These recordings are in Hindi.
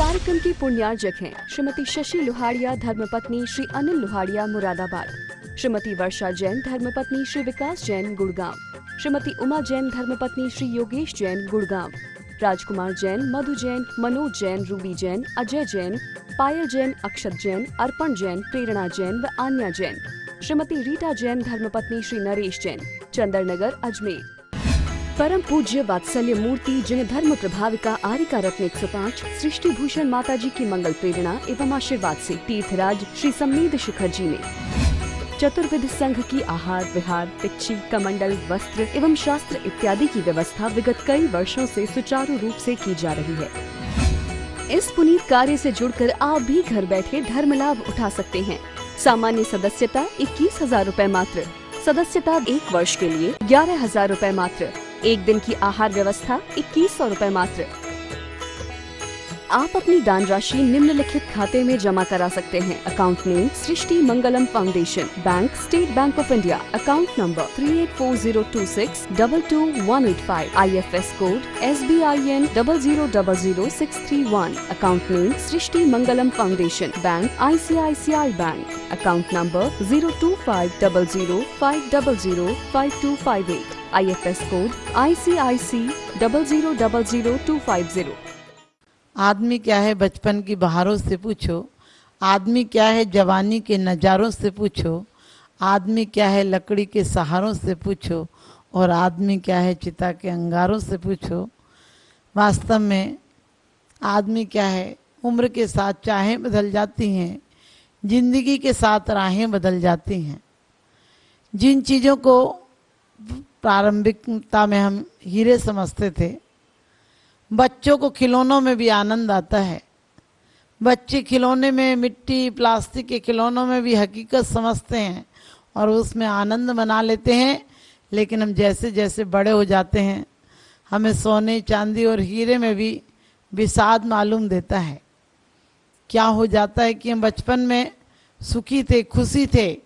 कार्यक्रम की पुण्यार्जक हैं श्रीमती शशि लोहाड़िया धर्मपत्नी श्री अनिल लोहाड़िया मुरादाबाद, श्रीमती वर्षा जैन धर्मपत्नी श्री विकास जैन गुड़गांव, श्रीमती उमा जैन धर्मपत्नी श्री योगेश जैन गुड़गांव, राजकुमार जैन, मधु जैन, मनोज जैन, रूबी जैन, अजय जैन, पायल जैन, अक्षत जैन, अर्पण जैन, प्रेरणा जैन व आन्या जैन, श्रीमती रीटा जैन धर्मपत्नी श्री नरेश जैन, चंदरनगर अजमेर। परम पूज्य वात्सल्य मूर्ति जिन धर्म प्रभाविका आरिका रत्न 105 सृष्टि भूषण माता जी की मंगल प्रेरणा एवं आशीर्वाद से तीर्थराज श्री सम्मेद शिखर जी में चतुर्विध संघ की आहार विहार, पिच्छी, कमंडल, वस्त्र एवं शास्त्र इत्यादि की व्यवस्था विगत कई वर्षों से सुचारू रूप से की जा रही है। इस पुनीत कार्य से जुड़कर आप भी घर बैठे धर्म लाभ उठा सकते हैं। सामान्य सदस्यता 21,000 रूपए मात्र, सदस्यता 1 वर्ष के लिए 11,000 रूपए मात्र, एक दिन की आहार व्यवस्था 2100 रूपए मात्र। आप अपनी दान राशि निम्नलिखित खाते में जमा करा सकते हैं। Account name Srishti Mangalam foundation, bank state bank of India, account number 384026222185, IFS code SBIN 0000631, account name Srishti Mangalam foundation, bank ICICI bank, account number 0250050052258, IFS code ICIC 0000250। आदमी क्या है बचपन की बहारों से पूछो, आदमी क्या है जवानी के नज़ारों से पूछो, आदमी क्या है लकड़ी के सहारों से पूछो, और आदमी क्या है चिता के अंगारों से पूछो। वास्तव में आदमी क्या है, उम्र के साथ चाहें बदल जाती हैं, जिंदगी के साथ राहें बदल जाती हैं। जिन चीज़ों को प्रारंभिकता में हम हीरे समझते थे, बच्चों को खिलौनों में भी आनंद आता है। बच्चे खिलौने में मिट्टी प्लास्टिक के खिलौनों में भी हकीकत समझते हैं और उसमें आनंद मना लेते हैं। लेकिन हम जैसे जैसे बड़े हो जाते हैं, हमें सोने चांदी और हीरे में भी विषाद मालूम देता है। क्या हो जाता है कि हम बचपन में सुखी थे, खुशी थे,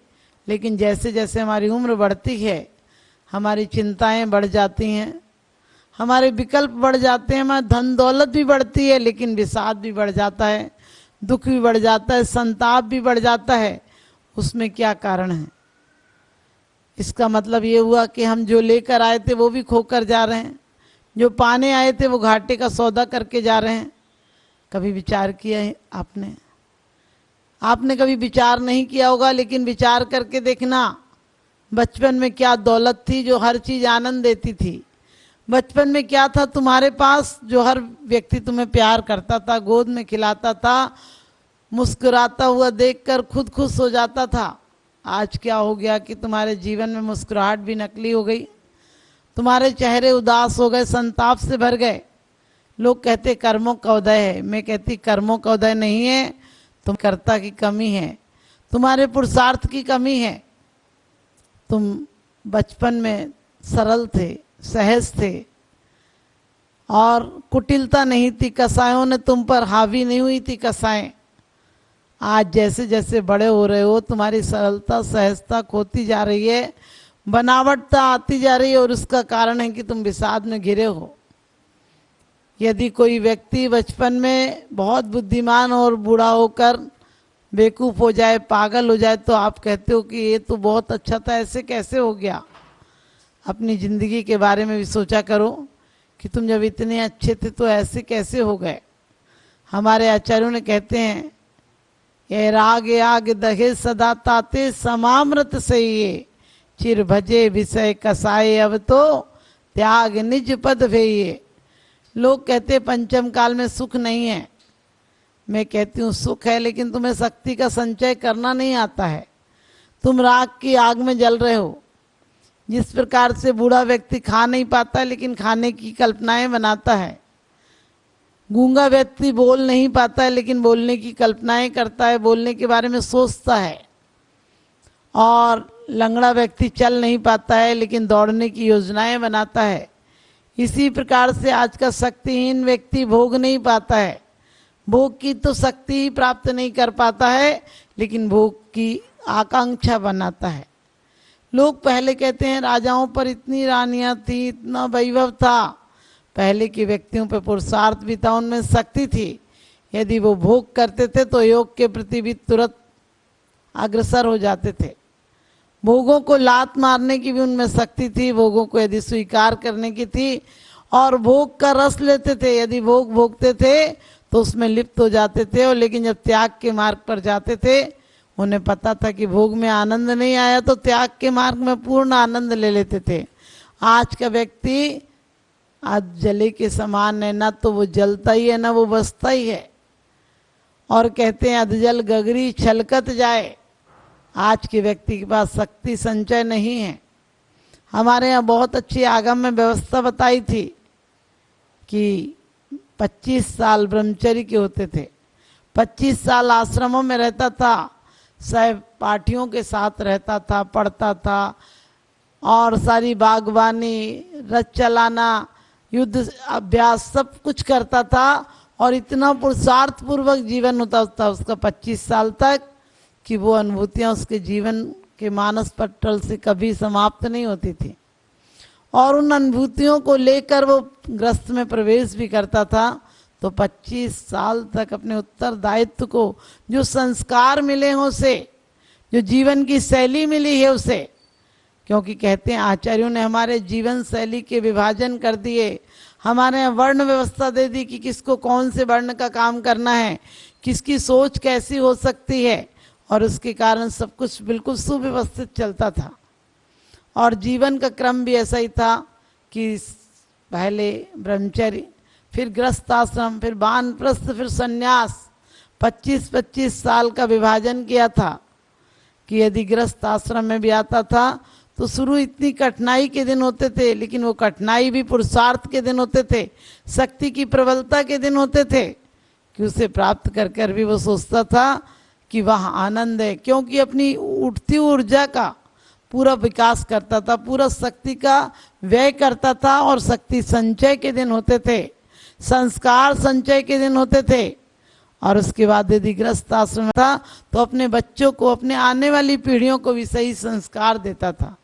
लेकिन जैसे जैसे हमारी उम्र बढ़ती है, हमारी चिंताएं बढ़ जाती हैं, हमारे विकल्प बढ़ जाते हैं, हमारी धन दौलत भी बढ़ती है, लेकिन विषाद भी बढ़ जाता है, दुख भी बढ़ जाता है, संताप भी बढ़ जाता है। उसमें क्या कारण है? इसका मतलब ये हुआ कि हम जो लेकर आए थे वो भी खोकर जा रहे हैं, जो पाने आए थे वो घाटे का सौदा करके जा रहे हैं। कभी विचार किया है आपने? आपने कभी विचार नहीं किया होगा, लेकिन विचार करके देखना, बचपन में क्या दौलत थी जो हर चीज आनंद देती थी। बचपन में क्या था तुम्हारे पास जो हर व्यक्ति तुम्हें प्यार करता था, गोद में खिलाता था, मुस्कुराता हुआ देखकर खुद खुश हो जाता था। आज क्या हो गया कि तुम्हारे जीवन में मुस्कुराहट भी नकली हो गई, तुम्हारे चेहरे उदास हो गए, संताप से भर गए। लोग कहते कर्मों का उदय है, मैं कहती कर्मों का उदय नहीं है, तुम कर्ता की कमी है, तुम्हारे पुरुषार्थ की कमी है। तुम बचपन में सरल थे, सहज थे और कुटिलता नहीं थी, कसायों ने तुम पर हावी नहीं हुई थी कसाएं। आज जैसे जैसे बड़े हो रहे हो, तुम्हारी सरलता सहजता खोती जा रही है, बनावटता आती जा रही है, और उसका कारण है कि तुम विषाद में घिरे हो। यदि कोई व्यक्ति बचपन में बहुत बुद्धिमान और बूढ़ा होकर बेवकूफ़ हो जाए, पागल हो जाए, तो आप कहते हो कि ये तो बहुत अच्छा था, ऐसे कैसे हो गया? अपनी ज़िंदगी के बारे में भी सोचा करो कि तुम जब इतने अच्छे थे तो ऐसे कैसे हो गए। हमारे आचार्यों ने कहते हैं, ये राग आग दहे सदा ताते समामृत से ये चिर भजे विषय कसाए अब तो त्याग निज पद भेये। लोग कहते पंचम काल में सुख नहीं है, मैं कहती हूँ सुख है, लेकिन तुम्हें शक्ति का संचय करना नहीं आता है। तुम राग की आग में जल रहे हो। जिस प्रकार से बूढ़ा व्यक्ति खा नहीं पाता लेकिन खाने की कल्पनाएं बनाता है, गूंगा व्यक्ति बोल नहीं पाता है लेकिन बोलने की कल्पनाएं करता है, बोलने के बारे में सोचता है, और लंगड़ा व्यक्ति चल नहीं पाता है लेकिन दौड़ने की योजनाएं बनाता है। इसी प्रकार से आज का शक्तिहीन व्यक्ति भोग नहीं पाता है, भोग की तो शक्ति ही प्राप्त नहीं कर पाता है, लेकिन भोग की आकांक्षा बनाता है। लोग पहले कहते हैं राजाओं पर इतनी रानियां थी, इतना वैभव था। पहले के व्यक्तियों पर पुरुषार्थ भी था, उनमें शक्ति थी, यदि वो भोग करते थे तो योग के प्रति भी तुरंत अग्रसर हो जाते थे। भोगों को लात मारने की भी उनमें शक्ति थी, भोगों को यदि स्वीकार करने की थी, और भोग का रस लेते थे। यदि भोग भोगते थे तो उसमें लिप्त हो जाते थे, और लेकिन जब त्याग के मार्ग पर जाते थे उन्हें पता था कि भोग में आनंद नहीं आया तो त्याग के मार्ग में पूर्ण आनंद ले लेते थे। आज का व्यक्ति आज जले के समान है, ना तो वो जलता ही है ना वो बसता ही है, और कहते हैं अधजल गगरी छलकत जाए। आज के व्यक्ति के पास शक्ति संचय नहीं है। हमारे यहाँ बहुत अच्छी आगम में व्यवस्था बताई थी कि 25 साल ब्रह्मचर्य के होते थे, 25 साल आश्रमों में रहता था, सहपाठियों के साथ रहता था, पढ़ता था, और सारी बागवानी, रथ चलाना, युद्ध अभ्यास सब कुछ करता था, और इतना पुरुषार्थ पूर्वक जीवन होता था उसका 25 साल तक कि वो अनुभूतियाँ उसके जीवन के मानस पटल से कभी समाप्त नहीं होती थी। और उन अनुभूतियों को लेकर वो ग्रस्त में प्रवेश भी करता था। तो 25 साल तक अपने उत्तरदायित्व को, जो संस्कार मिले हैं उसे, जो जीवन की शैली मिली है उसे, क्योंकि कहते हैं आचार्यों ने हमारे जीवन शैली के विभाजन कर दिए, हमारे यहाँ वर्ण व्यवस्था दे दी कि किसको कौन से वर्ण का काम करना है, किसकी सोच कैसी हो सकती है, और उसके कारण सब कुछ बिल्कुल सुव्यवस्थित चलता था। और जीवन का क्रम भी ऐसा ही था कि पहले ब्रह्मचर्य, फिर गृहस्थ आश्रम, फिर वानप्रस्थ, फिर संन्यास, 25-25 साल का विभाजन किया था कि यदि गृहस्थ आश्रम में भी आता था तो शुरू इतनी कठिनाई के दिन होते थे, लेकिन वो कठिनाई भी पुरुषार्थ के दिन होते थे, शक्ति की प्रबलता के दिन होते थे कि उसे प्राप्त कर कर भी वो सोचता था कि वह आनंद है, क्योंकि अपनी उठती ऊर्जा का पूरा विकास करता था, पूरा शक्ति का व्यय करता था, और शक्ति संचय के दिन होते थे, संस्कार संचय के दिन होते थे। और उसके बाद यदि गृहस्थ आश्रम था तो अपने बच्चों को, अपने आने वाली पीढ़ियों को भी सही संस्कार देता था।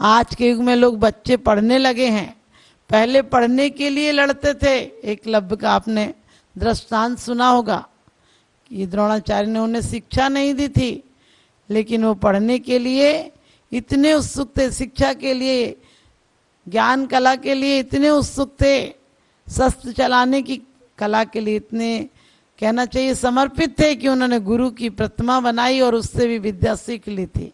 आज के युग में लोग बच्चे पढ़ने लगे हैं, पहले पढ़ने के लिए लड़ते थे। एकलव्य का आपने दृष्टांत सुना होगा कि द्रोणाचार्य ने उन्हें शिक्षा नहीं दी थी, लेकिन वो पढ़ने के लिए इतने उत्सुक थे, शिक्षा के लिए, ज्ञान कला के लिए इतने उत्सुक थे, शस्त्र चलाने की कला के लिए इतने, कहना चाहिए, समर्पित थे कि उन्होंने गुरु की प्रतिमा बनाई और उससे भी विद्या सीख ली थी।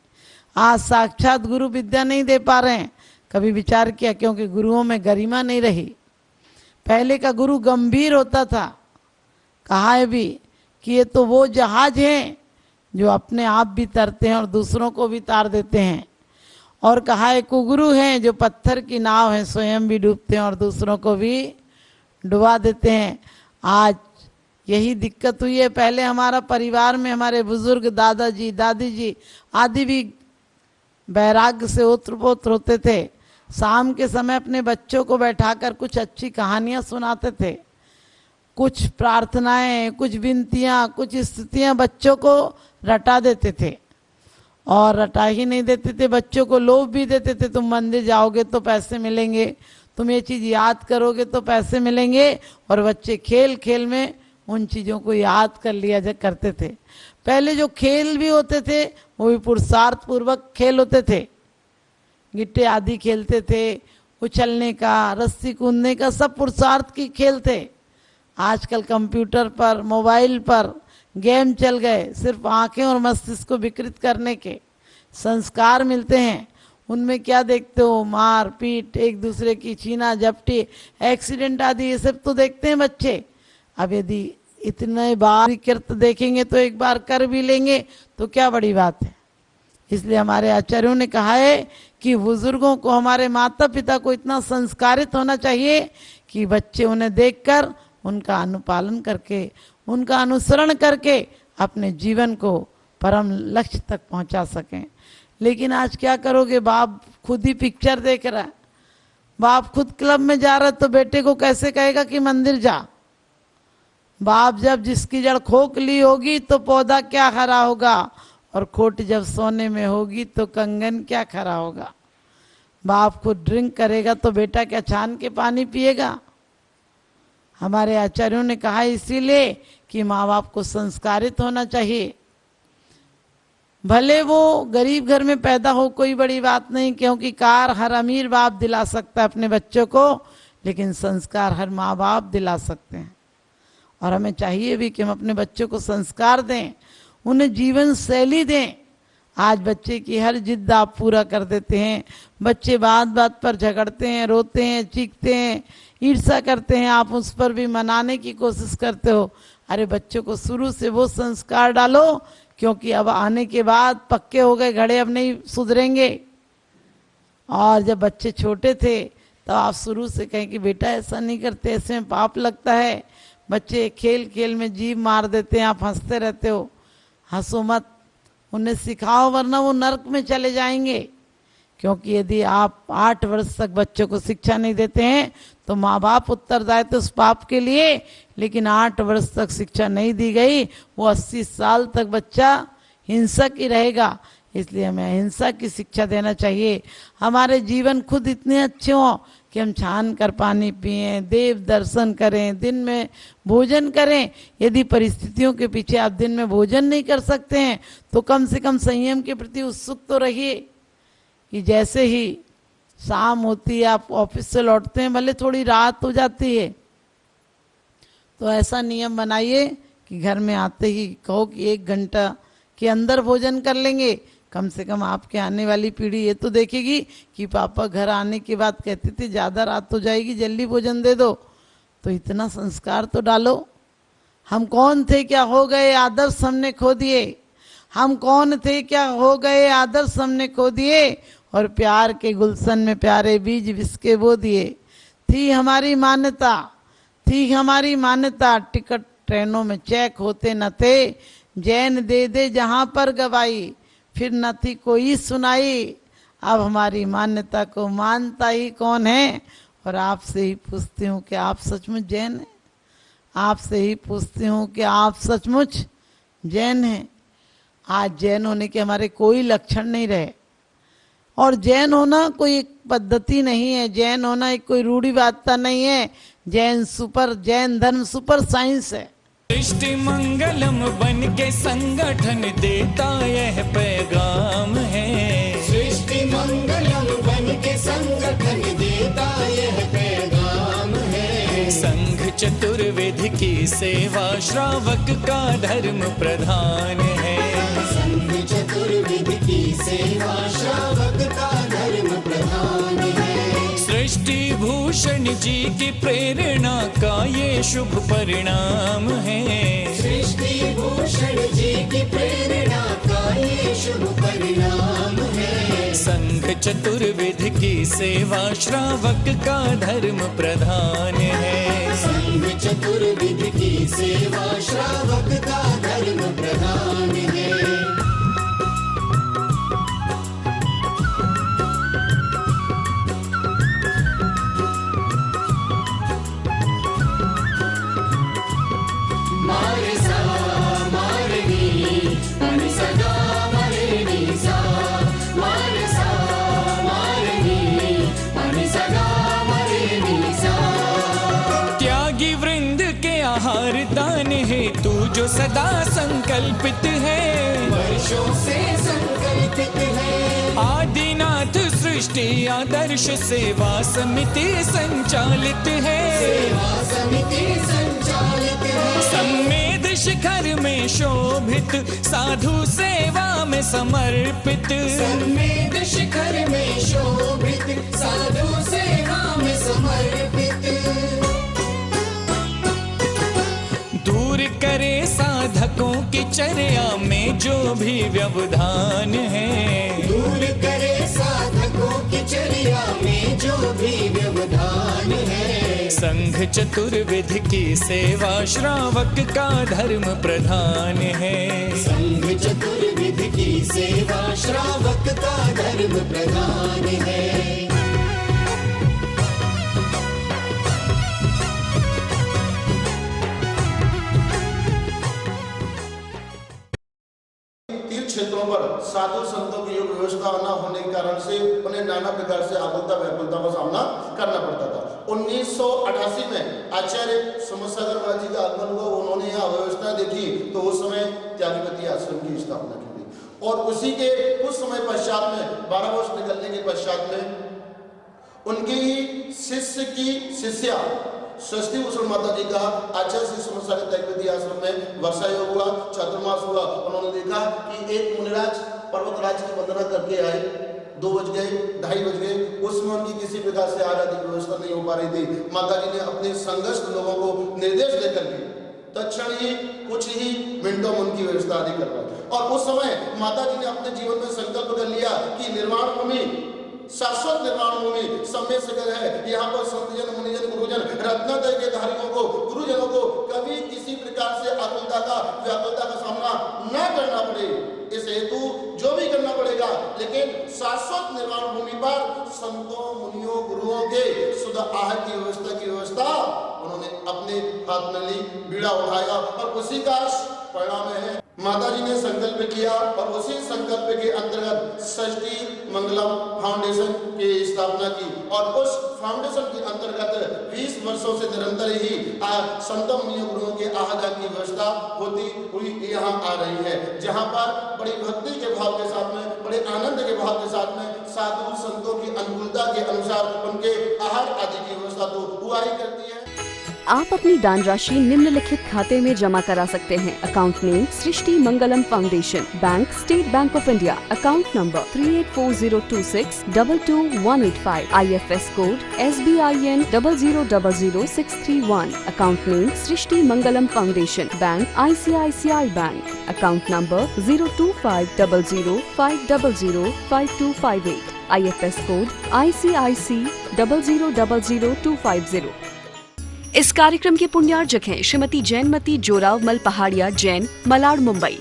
आज साक्षात गुरु विद्या नहीं दे पा रहे हैं। कभी विचार किया, क्योंकि गुरुओं में गरिमा नहीं रही। पहले का गुरु गंभीर होता था, कहा है भी कि ये तो वो जहाज हैं जो अपने आप भी तरते हैं और दूसरों को भी तार देते हैं, और कहा है कुगुरु हैं जो पत्थर की नाव है, स्वयं भी डूबते हैं और दूसरों को भी डुबा देते हैं। आज यही दिक्कत हुई है। पहले हमारा परिवार में हमारे बुजुर्ग दादाजी, दादी जी आदि भी वैराग्य से ओतप्रोत होते थे। शाम के समय अपने बच्चों को बैठाकर कुछ अच्छी कहानियां सुनाते थे, कुछ प्रार्थनाएं, कुछ विनतियां, कुछ स्थितियां बच्चों को रटा देते थे। और रटा ही नहीं देते थे, बच्चों को लोभ भी देते थे, तुम मंदिर जाओगे तो पैसे मिलेंगे, तुम ये चीज़ याद करोगे तो पैसे मिलेंगे, और बच्चे खेल खेल में उन चीज़ों को याद कर लिया करते थे। पहले जो खेल भी होते थे वो भी पुरुषार्थ पूर्वक खेल होते थे, गिट्टे आदि खेलते थे, उछलने का, रस्सी कूदने का, सब पुरुषार्थ की खेल थे। आजकल कंप्यूटर पर, मोबाइल पर गेम चल गए, सिर्फ आंखें और मस्तिष्क को विकृत करने के संस्कार मिलते हैं। उनमें क्या देखते हो, मार पीट, एक दूसरे की छीना झपटी, एक्सीडेंट आदि, ये सब तो देखते हैं बच्चे। अब यदि इतने बार कृत देखेंगे तो एक बार कर भी लेंगे तो क्या बड़ी बात है। इसलिए हमारे आचार्यों ने कहा है कि बुजुर्गों को, हमारे माता पिता को इतना संस्कारित होना चाहिए कि बच्चे उन्हें देखकर उनका अनुपालन करके, उनका अनुसरण करके अपने जीवन को परम लक्ष्य तक पहुंचा सकें। लेकिन आज क्या करोगे, बाप खुद ही पिक्चर देख रहा है, बाप खुद क्लब में जा रहा है तो बेटे को कैसे कहेगा कि मंदिर जा। बाप जब जिसकी जड़ खोखली होगी तो पौधा क्या हरा होगा, और खोट जब सोने में होगी तो कंगन क्या खरा होगा। बाप खुद ड्रिंक करेगा तो बेटा क्या छान के पानी पिएगा। हमारे आचार्यों ने कहा इसीलिए कि माँ बाप को संस्कारित होना चाहिए। भले वो गरीब घर में पैदा हो कोई बड़ी बात नहीं, क्योंकि कार हर अमीर बाप दिला सकता है अपने बच्चों को, लेकिन संस्कार हर माँ बाप दिला सकते हैं। और हमें चाहिए भी कि हम अपने बच्चों को संस्कार दें, उन्हें जीवन शैली दें। आज बच्चे की हर जिद आप पूरा कर देते हैं, बच्चे बात बात पर झगड़ते हैं, रोते हैं, चीखते हैं, ईर्ष्या करते हैं, आप उस पर भी मनाने की कोशिश करते हो। अरे बच्चों को शुरू से वो संस्कार डालो, क्योंकि अब आने के बाद पक्के हो गए घड़े, अब नहीं सुधरेंगे। और जब बच्चे छोटे थे तो आप शुरू से कहें कि बेटा ऐसा नहीं करते, ऐसे में पाप लगता है। बच्चे खेल खेल में जीभ मार देते हैं, आप हंसते रहते हो, हंसो मत, उन्हें सिखाओ वरना वो नरक में चले जाएंगे। क्योंकि यदि आप 8 वर्ष तक बच्चों को शिक्षा नहीं देते हैं तो माँ बाप उत्तरदायी तो उस पाप के लिए, लेकिन 8 वर्ष तक शिक्षा नहीं दी गई, वो 80 साल तक बच्चा हिंसक ही रहेगा। इसलिए हमें अहिंसा की शिक्षा देना चाहिए। हमारे जीवन खुद इतने अच्छे हों कि हम छान कर पानी पिएं, देव दर्शन करें, दिन में भोजन करें। यदि परिस्थितियों के पीछे आप दिन में भोजन नहीं कर सकते हैं तो कम से कम संयम के प्रति उत्सुक तो रहिए कि जैसे ही शाम होती है, आप ऑफिस से लौटते हैं, भले थोड़ी रात हो जाती है, तो ऐसा नियम बनाइए कि घर में आते ही कहो कि 1 घंटा के अंदर भोजन कर लेंगे। कम से कम आपके आने वाली पीढ़ी ये तो देखेगी कि पापा घर आने के बाद कहते थे ज़्यादा रात हो जाएगी, जल्दी भोजन दे दो। तो इतना संस्कार तो डालो। हम कौन थे, क्या हो गए, आदर्श हमने खो दिए। हम कौन थे, क्या हो गए, आदर्श हमने खो दिए। और प्यार के गुलशन में प्यारे बीज बिसके बो दिए। थी हमारी मान्यता, थी हमारी मान्यता, टिकट ट्रेनों में चेक होते न थे। जैन दे दे जहाँ पर गवाई, फिर न थी कोई सुनाई। अब हमारी मान्यता को मानता ही कौन है। और आपसे ही पूछती हूँ कि आप सचमुच जैन हैं? आपसे ही पूछती हूँ कि आप सचमुच जैन हैं? आज जैन होने के हमारे कोई लक्षण नहीं रहे। और जैन होना कोई एक पद्धति नहीं है, जैन होना एक कोई रूढ़िवादिता नहीं है। जैन धर्म सुपर साइंस है। सृष्टि मंगलम बन के संगठन देता यह पैगाम है। सृष्टि मंगलम बन के संगठन देता यह पैगाम है। संघ चतुर्वेद की सेवा श्रावक का धर्म प्रधान है। संघ चतुर्वेद की सेवा श्रावक का धर्म प्रधान है। सृष्टि भूषण जी की प्रेरणा का ये शुभ परिणाम है। सृष्टि भूषण जी की प्रेरणा का ये शुभ परिणाम है। संघ चतुर्वेद की सेवा श्रावक का धर्म प्रधान है। संघ चतुर्वेद की सेवा श्रावक का धर्म प्रधान है। मारे सा मारे नी मनि सदा मरे नी सा। मारे सा मारे नी मनि सदा मरे नी सा। त्यागी वृंद के आहार दान है तू जो सदा संकल्पित है। वर्षों से संकल्पित है। आदिनाथ सृष्टि आदर्श सेवा समिति संचालित है। सेवा समिति संचालित है। संवेद शिखर में शोभित साधु सेवा में समर्पित। संवेद शिखर में शोभित साधु सेवा में समर्पित। दूर करे साधकों की चर्या में जो भी व्यवधान है। दूर करे साधकों की चर्या में जो भी व्यवधान है। संघ चतुर्विध की सेवा श्रावक का धर्म प्रधान है। संघ चतुर्विध की सेवा श्रावक का धर्म प्रधान है। तीर्थ क्षेत्रों पर साधु संतों की योग व्यवस्था न होने के कारण से उन्हें नाना प्रकार से आकुलता व्याकुलता का सामना करना पड़ता था। 1988 में आचार्य समसागर जी का आगमन हुआ, उन्होंने यहाँ व्यवस्था देखी तो उस समय त्यागीवती आश्रम की स्थापना की गई और उसी के कुछ समय पश्चात में 12 वर्ष निकलने के पश्चात में उनकी ही शिष्य की शिष्या षष्ठी भूषण माता जी का आचार्य श्री समसागर त्यागीवती आश्रम में वर्षा योग हुआ, चातुर्मास हुआ। उन्होंने देखा कि एक मुनिराज पर्वतराज की वंदना करके आए, 2 बज गए, 2:30 बज गए, उसमें उनकी किसी प्रकार से आराध्य की व्यवस्था नहीं हो पा रही थी। माता जी ने अपने संघर्ष लोगों को निर्देश देकर के तत्क्षण ही कुछ ही मिनटों में उनकी व्यवस्था आदि करवाई और उस समय माता जी ने अपने जीवन में संकल्प कर लिया कि निर्वाण भूमि, शाश्वत निर्माण भूमि सम्य सागर है। यहाँ पर संतजन, मुनिजन, गुरुजन, रत्नत्रय के धारियों को, गुरुजनों को कभी किसी प्रकार से आकुलता का व्याकुलता का सामना न करना पड़े, इस हेतु जो भी करना पड़ेगा, लेकिन शाश्वत निर्माण भूमि पर संतों, मुनियों, गुरुओं के शुद्ध आहार की व्यवस्था उन्होंने अपने हाथ में ली, बीड़ा उठाया और उसी का परिणाम है माता जी ने संकल्प किया और उसी संकल्प के अंतर्गत षष्ठी मंगलम फाउंडेशन की स्थापना की और उस फाउंडेशन के अंतर्गत 20 वर्षों से निरंतर ही संतों, मुनियों, गुरुओं के आहार की व्यवस्था होती हुई यहाँ आ रही है, जहाँ पर बड़ी भक्ति के भाव के साथ में, बड़े आनंद के भाव के साथ में साधु संतों की अनुकूलता के अनुसार उनके आहार आदि की व्यवस्था तो हुआ ही करती है। आप अपनी दान राशि निम्नलिखित खाते में जमा करा सकते हैं। Account name Srishti Mangalam foundation, bank state bank of India, account number 384026222185, IFS code SBIN 0000631, account name Srishti Mangalam foundation, bank ICICI bank, account number 0250050052258, IFS code ICIC 0000250। इस कार्यक्रम के पुण्यार्जक हैं श्रीमती जैनमती जोरावमल पहाड़िया जैन, मलाड, मुंबई।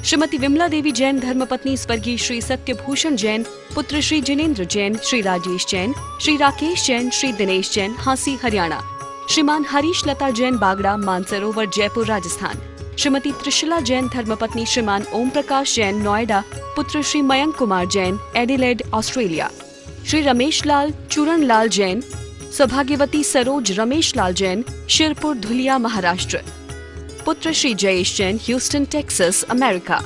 श्रीमती विमला देवी जैन धर्मपत्नी स्वर्गीय श्री सत्यभूषण जैन, पुत्र श्री जिनेन्द्र जैन, श्री राजेश जैन, श्री राकेश जैन, श्री दिनेश जैन, हांसी, हरियाणा। श्रीमान हरीश लता जैन बागड़ा, मानसरोवर, जयपुर, राजस्थान। श्रीमती त्रिशला जैन धर्मपत्नी श्रीमान ओम प्रकाश जैन, नोएडा, पुत्र श्री मयंक कुमार जैन, एडिलेड, ऑस्ट्रेलिया। श्री रमेश लाल चूरण लाल जैन, सौभाग्यवती सरोज रमेश लाल जैन, शिरपुर, धुलिया, महाराष्ट्र। पुत्र Shri Jayesh Jain, Houston, Texas, America.